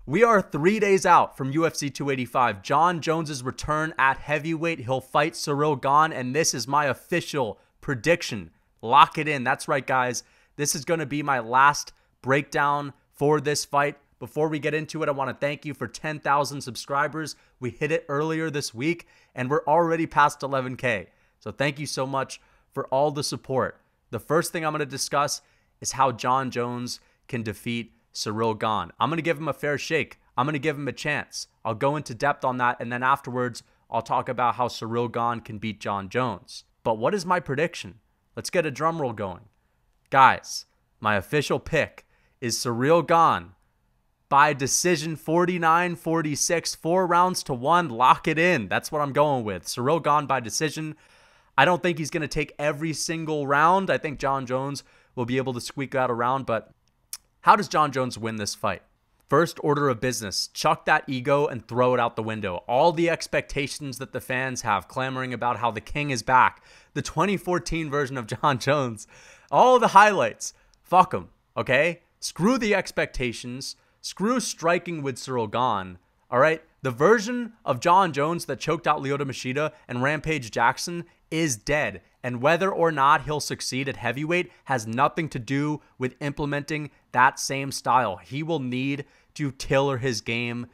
We are 3 days out from UFC 285. Jon Jones' return at heavyweight. He'll fight Ciryl Gane, and this is my official prediction. Lock it in. That's right, guys. This is going to be my last breakdown for this fight. Before we get into it, I want to thank you for 10,000 subscribers. We hit it earlier this week, and we're already past 11K. So thank you so much for all the support. The first thing I'm going to discuss is how Jon Jones can defeat Ciryl Gane. I'm going to give him a fair shake. I'm going to give him a chance. I'll go into depth on that, and then afterwards, I'll talk about how Ciryl Gane can beat Jon Jones. But what is my prediction? Let's get a drum roll going. Guys, my official pick is Ciryl Gane by decision 49-46, 4 rounds to 1. Lock it in. That's what I'm going with. Ciryl Gane by decision. I don't think he's going to take every single round. I think Jon Jones will be able to squeak out a round, but how does Jon Jones win this fight? First order of business, chuck that ego and throw it out the window. All the expectations that the fans have, clamoring about how the king is back, the 2014 version of Jon Jones, all the highlights, fuck them, okay? Screw the expectations, screw striking with Ciryl Gane, all right? The version of Jon Jones that choked out Lyoto Machida and Rampage Jackson is dead, and whether or not he'll succeed at heavyweight has nothing to do with implementing that same style. He will need to tailor his game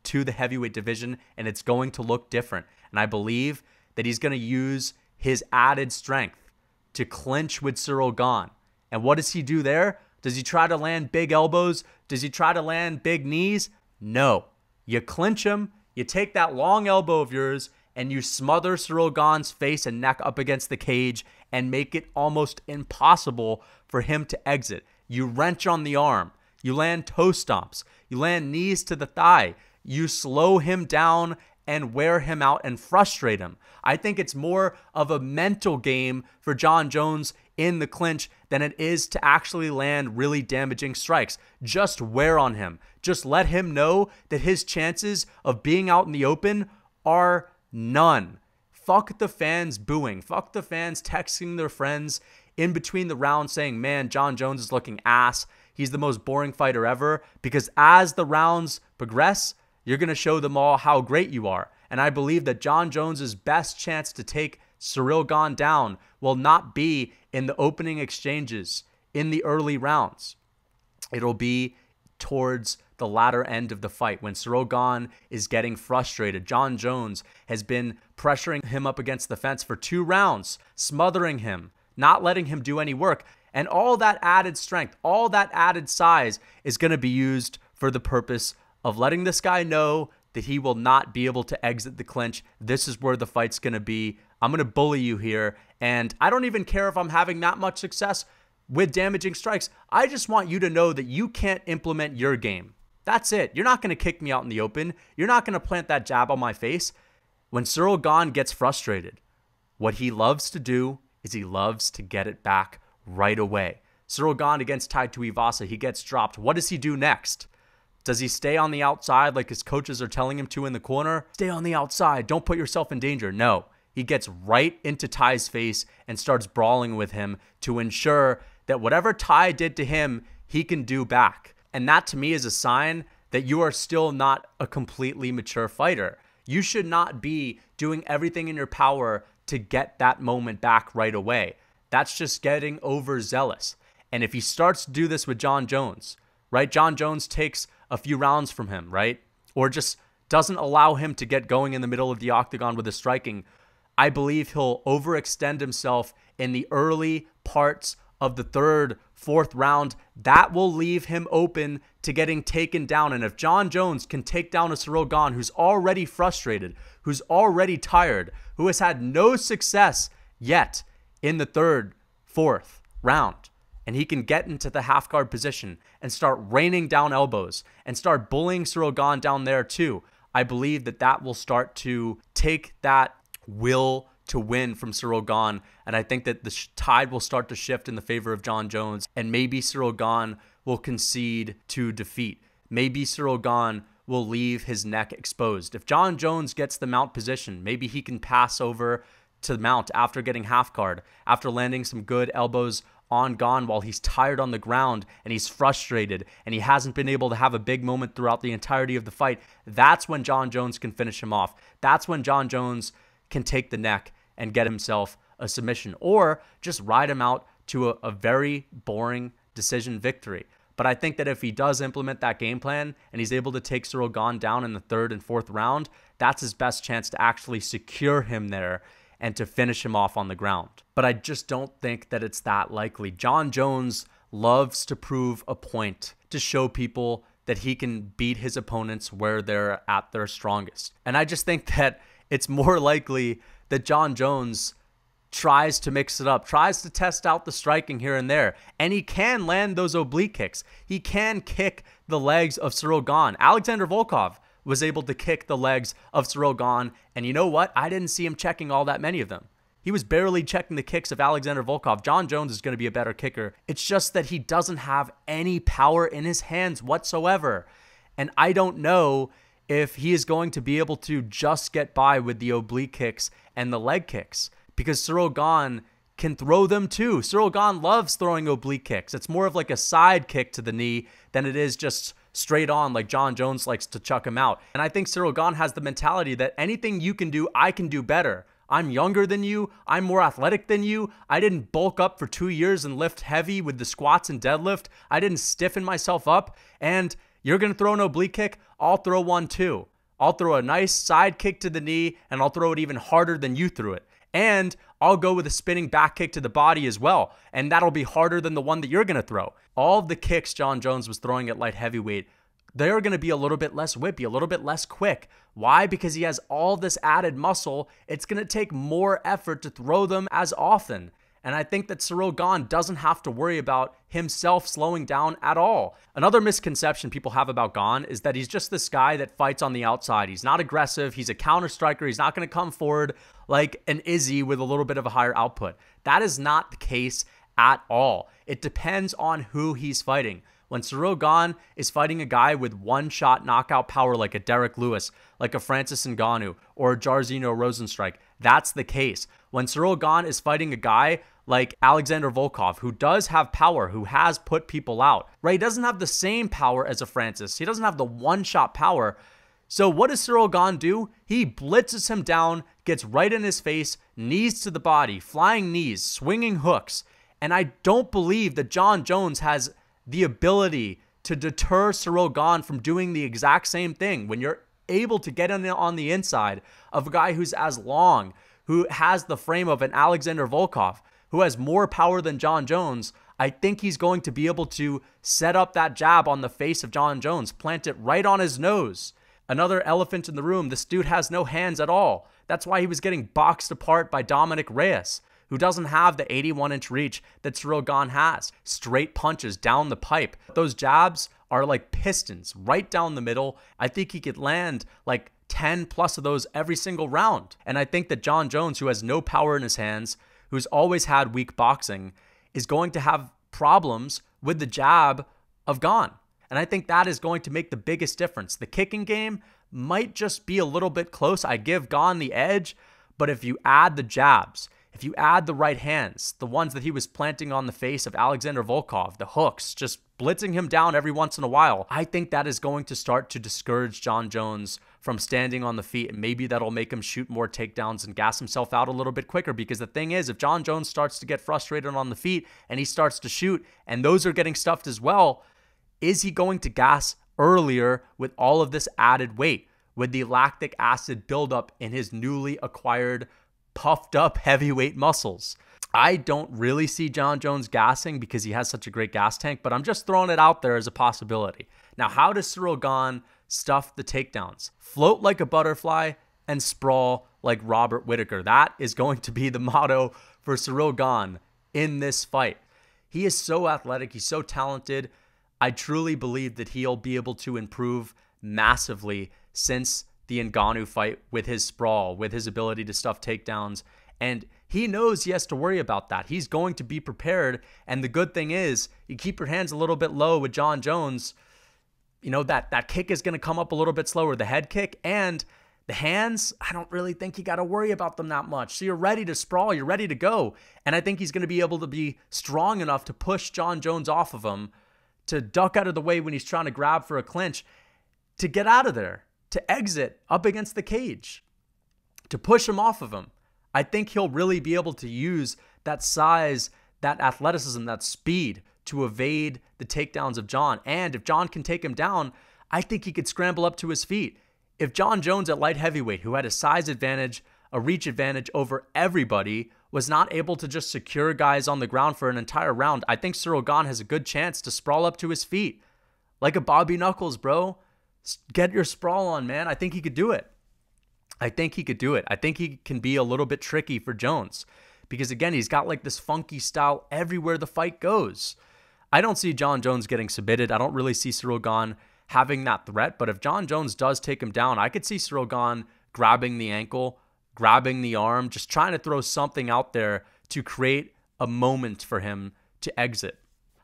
to the heavyweight division, and it's going to look different. And I believe that he's going to use his added strength to clinch with Ciryl Gane. And what does he do there? Does he try to land big elbows? Does he try to land big knees? No. You clinch him, you take that long elbow of yours, and you smother Ciryl Gane's face and neck up against the cage and make it almost impossible for him to exit. You wrench on the arm. You land toe stomps. You land knees to the thigh. You slow him down and wear him out and frustrate him. I think it's more of a mental game for Jon Jones in the clinch than it is to actually land really damaging strikes. Just wear on him. Just let him know that his chances of being out in the open are none. Fuck the fans booing. Fuck the fans texting their friends in between the rounds saying, man, Jon Jones is looking ass. He's the most boring fighter ever. Because as the rounds progress, you're going to show them all how great you are. And I believe that Jon Jones' best chance to take Ciryl Gane down will not be in the opening exchanges in the early rounds. It'll be towards the latter end of the fight when Ciryl Gane is getting frustrated. Jon Jones has been pressuring him up against the fence for 2 rounds, smothering him, not letting him do any work. And all that added strength, all that added size is going to be used for the purpose of letting this guy know that he will not be able to exit the clinch. This is where the fight's going to be. I'm going to bully you here. And I don't even care if I'm having that much success with damaging strikes. I just want you to know that you can't implement your game. That's it. You're not going to kick me out in the open. You're not going to plant that jab on my face. When Ciryl Gane gets frustrated, what he loves to do is he loves to get it back right away. Ciryl Gane against Tai Tuivasa, he gets dropped. What does he do next? Does he stay on the outside like his coaches are telling him to in the corner? Stay on the outside. Don't put yourself in danger. No. He gets right into Tai's face and starts brawling with him to ensure that whatever Tai did to him, he can do back. And that to me is a sign that you are still not a completely mature fighter. You should not be doing everything in your power to get that moment back right away. That's just getting overzealous. And if he starts to do this with Jon Jones, right? Jon Jones takes a few rounds from him, right? Or just doesn't allow him to get going in the middle of the octagon with his striking. I believe he'll overextend himself in the early parts of the 3rd, 4th round. That will leave him open to getting taken down. And if Jon Jones can take down a Ciryl Gane who's already frustrated, who's already tired, who has had no success yet in the 3rd, 4th round, and he can get into the half guard position and start raining down elbows and start bullying Ciryl Gane down there too, I believe that that will start to take that will to win from Ciryl Gane, and I think that the tide will start to shift in the favor of Jon Jones, and maybe Ciryl Gane will concede to defeat. Maybe Ciryl Gane will leave his neck exposed. If Jon Jones gets the mount position, maybe he can pass over to mount after getting half guard, after landing some good elbows on Gane while he's tired on the ground and he's frustrated and he hasn't been able to have a big moment throughout the entirety of the fight, that's when Jon Jones can finish him off. That's when Jon Jones can take the neck and get himself a submission, or just ride him out to a very boring decision victory. But I think that if he does implement that game plan and he's able to take Ciryl Gane down in the 3rd and 4th round, that's his best chance to actually secure him there and to finish him off on the ground. But I just don't think that it's that likely. Jon Jones loves to prove a point, to show people that he can beat his opponents where they're at their strongest. And I just think that it's more likely that Jon Jones tries to mix it up, tries to test out the striking here and there, and he can land those oblique kicks. He can kick the legs of Ciryl Gane. Alexander Volkov was able to kick the legs of Ciryl Gane, and you know what? I didn't see him checking all that many of them. He was barely checking the kicks of Alexander Volkov. Jon Jones is going to be a better kicker. It's just that he doesn't have any power in his hands whatsoever, and I don't know if he is going to be able to just get by with the oblique kicks and the leg kicks, because Ciryl Gane can throw them too. Ciryl Gane loves throwing oblique kicks. It's more of like a side kick to the knee than it is just straight on like Jon Jones likes to chuck him out. And I think Ciryl Gane has the mentality that anything you can do, I can do better. I'm younger than you. I'm more athletic than you. I didn't bulk up for 2 years and lift heavy with the squats and deadlift. I didn't stiffen myself up. And you're going to throw an oblique kick? I'll throw one too. I'll throw a nice side kick to the knee, and I'll throw it even harder than you threw it. And I'll go with a spinning back kick to the body as well. And that'll be harder than the one that you're going to throw. All of the kicks Jon Jones was throwing at light heavyweight, they're going to be a little bit less whippy, a little bit less quick. Why? Because he has all this added muscle. It's going to take more effort to throw them as often. And I think that Ciryl Gane doesn't have to worry about himself slowing down at all. Another misconception people have about Gane is that he's just this guy that fights on the outside. He's not aggressive. He's a counter striker. He's not going to come forward like an Izzy with a little bit of a higher output. That is not the case at all. It depends on who he's fighting. When Ciryl Gane is fighting a guy with one-shot knockout power like a Derek Lewis, like a Francis Ngannou, or a Jairzinho Rozenstruik, that's the case. When Ciryl Gane is fighting a guy like Alexander Volkov, who does have power, who has put people out, right? He doesn't have the same power as a Francis. He doesn't have the one-shot power. So what does Ciryl Gane do? He blitzes him down, gets right in his face, knees to the body, flying knees, swinging hooks. And I don't believe that Jon Jones has the ability to deter Ciryl Gane from doing the exact same thing. When you're able to get in on the inside of a guy who's as long, who has the frame of an Alexander Volkov, who has more power than Jon Jones, I think he's going to be able to set up that jab on the face of Jon Jones, plant it right on his nose. Another elephant in the room, this dude has no hands at all. That's why he was getting boxed apart by Dominic Reyes, who doesn't have the 81-inch reach that Ciryl Gane has. Straight punches down the pipe. Those jabs are like pistons right down the middle. I think he could land like 10 plus of those every single round. And I think that Jon Jones, who has no power in his hands, who's always had weak boxing, is going to have problems with the jab of Gane. And I think that is going to make the biggest difference. The kicking game might just be a little bit close. I give Gane the edge, but if you add the jabs, if you add the right hands, the ones that he was planting on the face of Alexander Volkov, the hooks, just blitzing him down every once in a while, I think that is going to start to discourage Jon Jones from standing on the feet, and maybe that'll make him shoot more takedowns and gas himself out a little bit quicker. Because the thing is, if Jon Jones starts to get frustrated on the feet and he starts to shoot, and those are getting stuffed as well, is he going to gas earlier with all of this added weight, with the lactic acid buildup in his newly acquired puffed up heavyweight muscles? I don't really see Jon Jones gassing because he has such a great gas tank, but I'm just throwing it out there as a possibility. Now, how does Ciryl Gane stuff the takedowns? Float like a butterfly and sprawl like Robert Whittaker. That is going to be the motto for Ciryl Gane in this fight. He is so athletic. He's so talented. I truly believe that he'll be able to improve massively since the Ngannou fight with his sprawl, with his ability to stuff takedowns. And he knows he has to worry about that. He's going to be prepared. And the good thing is, you keep your hands a little bit low with Jon Jones, you know, that kick is going to come up a little bit slower, the head kick, and The hands, I don't really think you got to worry about them that much. So you're ready to sprawl, you're ready to go. And I think he's going to be able to be strong enough to push Jon Jones off of him, to duck out of the way when he's trying to grab for a clinch, to get out of there, to exit up against the cage, to push him off of him. I think he'll really be able to use that size, that athleticism, that speed to evade the takedowns of Jon. And if Jon can take him down, I think he could scramble up to his feet. If Jon Jones at light heavyweight, who had a size advantage, a reach advantage over everybody, was not able to just secure guys on the ground for an entire round, I think Ciryl Gane has a good chance to sprawl up to his feet. Like a Bobby Knuckles, bro. Get your sprawl on, man. I think he could do it. I think he can be a little bit tricky for Jones. Because again, he's got like this funky style everywhere the fight goes. I don't see Jon Jones getting submitted. I don't really see Ciryl Gane having that threat. But if Jon Jones does take him down, I could see Ciryl Gane grabbing the ankle, grabbing the arm, just trying to throw something out there to create a moment for him to exit.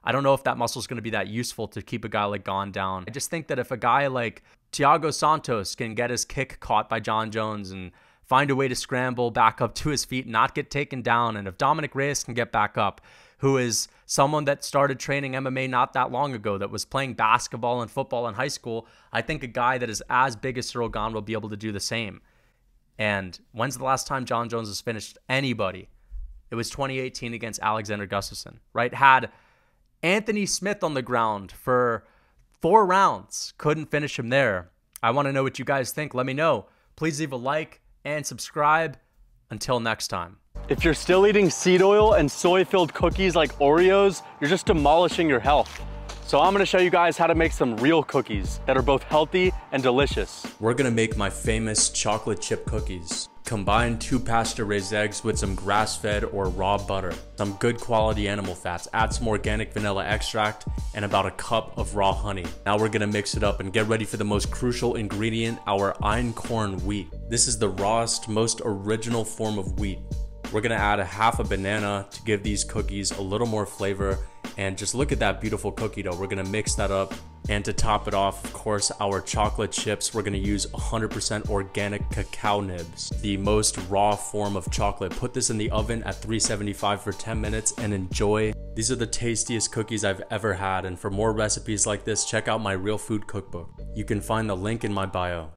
I don't know if that muscle is going to be that useful to keep a guy like Gane down. I just think that if a guy like Thiago Santos can get his kick caught by Jon Jones and find a way to scramble back up to his feet, not get taken down, and if Dominic Reyes can get back up, who is someone that started training MMA not that long ago, that was playing basketball and football in high school, I think a guy that is as big as Ciryl Gane will be able to do the same. And when's the last time Jon Jones has finished anybody? It was 2018 against Alexander Gustafsson, right? Had Anthony Smith on the ground for 4 rounds. Couldn't finish him there. I want to know what you guys think. Let me know. Please leave a like and subscribe. Until next time. If you're still eating seed oil and soy-filled cookies like Oreos, you're just demolishing your health. So I'm gonna show you guys how to make some real cookies that are both healthy and delicious. We're gonna make my famous chocolate chip cookies. Combine 2 pasture-raised eggs with some grass-fed or raw butter, some good quality animal fats, add some organic vanilla extract, and about a cup of raw honey. Now we're gonna mix it up and get ready for the most crucial ingredient, our einkorn wheat. This is the rawest, most original form of wheat. We're gonna add a half a banana to give these cookies a little more flavor. And just look at that beautiful cookie dough. We're gonna mix that up. And to top it off, of course, our chocolate chips. We're gonna use 100% organic cacao nibs, the most raw form of chocolate. Put this in the oven at 375 for 10 minutes and enjoy. These are the tastiest cookies I've ever had. And for more recipes like this, check out my Real Food Cookbook. You can find the link in my bio.